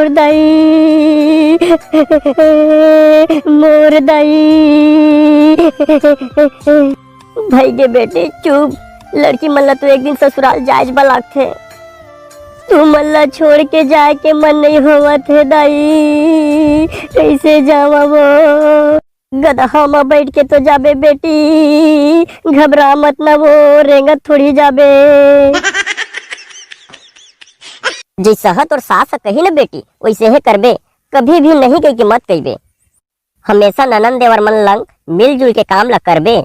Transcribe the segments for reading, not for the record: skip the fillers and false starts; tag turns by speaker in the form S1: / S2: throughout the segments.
S1: मोर दाई, मोर दाई। भाई के बेटे चुप, लड़की मल्ला तो एक दिन ससुराल जायज बलाक थे, तू मल्ला छोड़ के जाए के मन नहीं होवा थे दाई, कैसे जावा वो। गदहा में बैठ के तो जाबे बेटी, घबरा मत ना वो रेंगत थोड़ी जाबे। जैसा हत और सास कही न बेटी वैसे है करबे, कभी भी नहीं कही कि मत कहिबे। हमेशा ननन देवर मन लंग मिलजुल के काम ला करबे।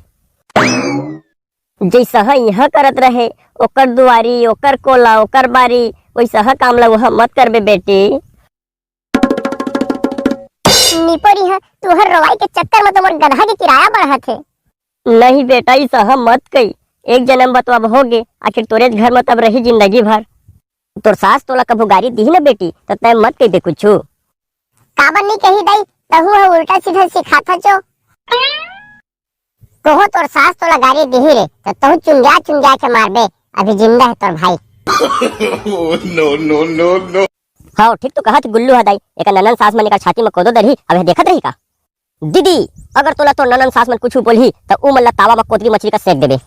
S1: जैसा यह करत रहे ओकर दुआरी ओकर कोला ओकर बारी, वैसा काम ला वह मत करबे बेटी।
S2: निपोरी है तू हर रवाई के चक्कर में तो मोर गधा के किराया बढ़ा थे।
S1: नहीं बेटा ऐसा मत कही, एक जन्म बतवा होगे, आखिर तोरे घर में तब रही जिंदगी भर। तोर सास तोला कभू गाड़ी दी न बेटी तो तय मत कही दे कुछ।
S2: काबर नहीं कही दई, तहु है उल्टा सीधा सिखाता जो। तोहो तोर सास तोला गाड़ी दी रे तो तहु चुंगा के मारबे, अभी जिंदा है तोर भाई।
S3: No no no no.
S1: हाँ ठीक तो कहा गुल्लू हदाई, एक ननन सास मन का छाती में कोदो दरही, अब देखत रही का। दीदी अगर तोला तो ननन सास मन कुछ बोलही तो ऊ मल्ला तावा में कोतरी मछली का सेक देबे।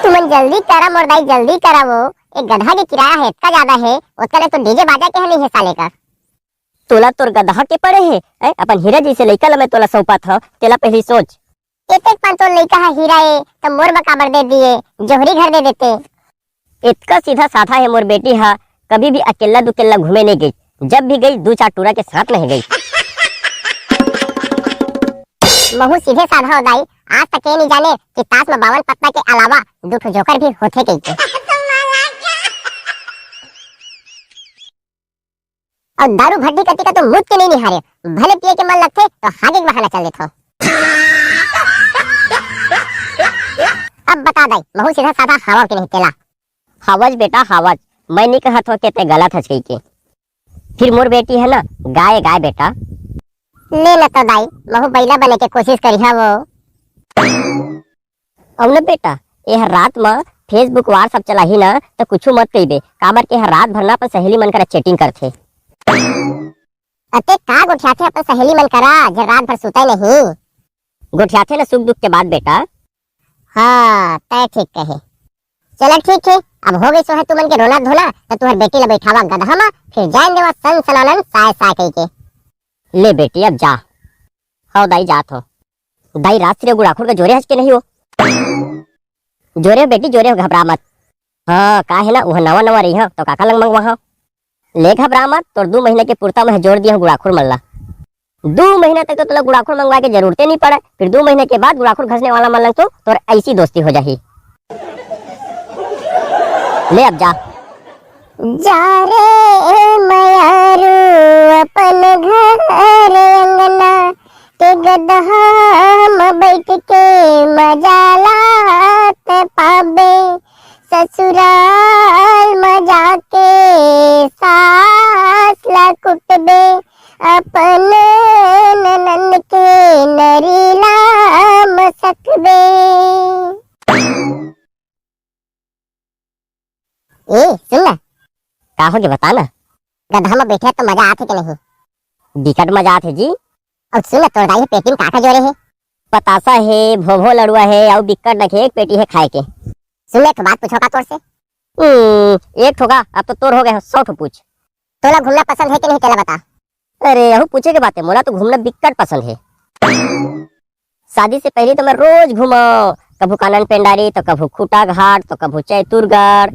S2: तुमन जल्दी करा मोर दाई, जल्दी करा वो, एक गधा के किराया है इतना ज्यादा है, उतने तो डीजे बाजा के नहीं है साले का।
S1: तोला तोर गधा के पड़े है अपन हीरा जैसे लइका ला मैं तोला सौंपा था, तेला पहली सोच।
S2: एक पान तो लइका है हीरा है तो मोर बकाबर दे दिए, जोहरी घर दे देते।
S1: इतना सीधा साधा है मोर बेटी हा, कभी भी अकेला दुकेला घूमे नहीं गई, जब भी गई 2-4 टूरा के साथ नहीं गई।
S2: महू सीधे साधा हो दाई, आज तक ये नहीं जाने कि ताश में 52 पत्ता के अलावा 2 जोकर भी होते कहीं। और दारू भट्टी कटी का तो मुझ के नहीं निहारे, भले पिए के मन लगते तो हागे के बहाना चल देता। अब बता दाई महू सीधा साधा हवा के नहीं तेला।
S1: हवज बेटा हवज, मैं नहीं कहत हो के ते गलत है के। फिर मोर बेटी है ना गाय गाय बेटा।
S2: ले न तो दाई महू बैला बने के कोशिश करिहा वो।
S1: अब न बेटा यह रात में फेसबुक व्हाट्सएप चलाही ना तो कुछ मत कहिबे, काबर के रात भर ना अपन सहेली मन करा चैटिंग करथे।
S2: अते का गुठियाथे अपन सहेली मन करा जे रात भर सुते नहीं।
S1: गुठियाथे ना सुख दुख के बाद बेटा।
S2: हाँ तय ठीक कहे। चलो ठीक है, अब हो गई सो है तुमन के रोना धोना, तो तुहर बेटी ला बैठावा गधा में, फिर जान देवा सन सनानन साय साय कही के।
S1: ले बेटी अब जा। हाँ दाई जात हो। दाई रात से गुड़ाखुड़ का जोरे हंस के नहीं हो। जोरे हो बेटी जोरे हो, घबरा मत। हाँ का है ना वह नवा नवा रही तो काका लंग मंगवा ले, घबरा मत। तो 2 महीने के पुरता में जोड़ दिया गुड़ाखुड़ मल्ला। 2 महीने तक तो तुला गुड़ाखुड़ मंगवा के जरूरत नहीं पड़े, फिर 2 महीने के बाद गुड़ाखुड़ घसने वाला मल्लंग तो तोर ऐसी दोस्ती हो जाही। ले अब जा।
S2: जा रे मयारू अपन घर अंगना, ते गदहा में बैठ के मजा लात पाबे, ससुराल में जाके सास ला कुटबे, अपन ननन के नरीला मसकबे। ए सुन ना,
S1: का हो गया बता ना।
S2: गधा में बैठे तो मजा आते कि नहीं?
S1: बिकट मजा आते जी।
S2: और सुन तोर दाई पेटी में काका जोरे है,
S1: पतासा है भोभो लड़ुआ है और बिकट रखे एक पेटी है खाए के।
S2: सुन एक बात पूछो का तोर से।
S1: एक ठोगा अब तो तोर हो गए 100 ठो पूछ।
S2: तोला घूमना पसंद है कि नहीं तेला बता।
S1: अरे यही पूछे के बात है, मोला तो घूमना बिकट पसंद है। शादी से पहले तो मैं रोज घूमो, कभू कानन पेंडारी तो कभू खूटा घाट तो कभू चैतुरगढ़।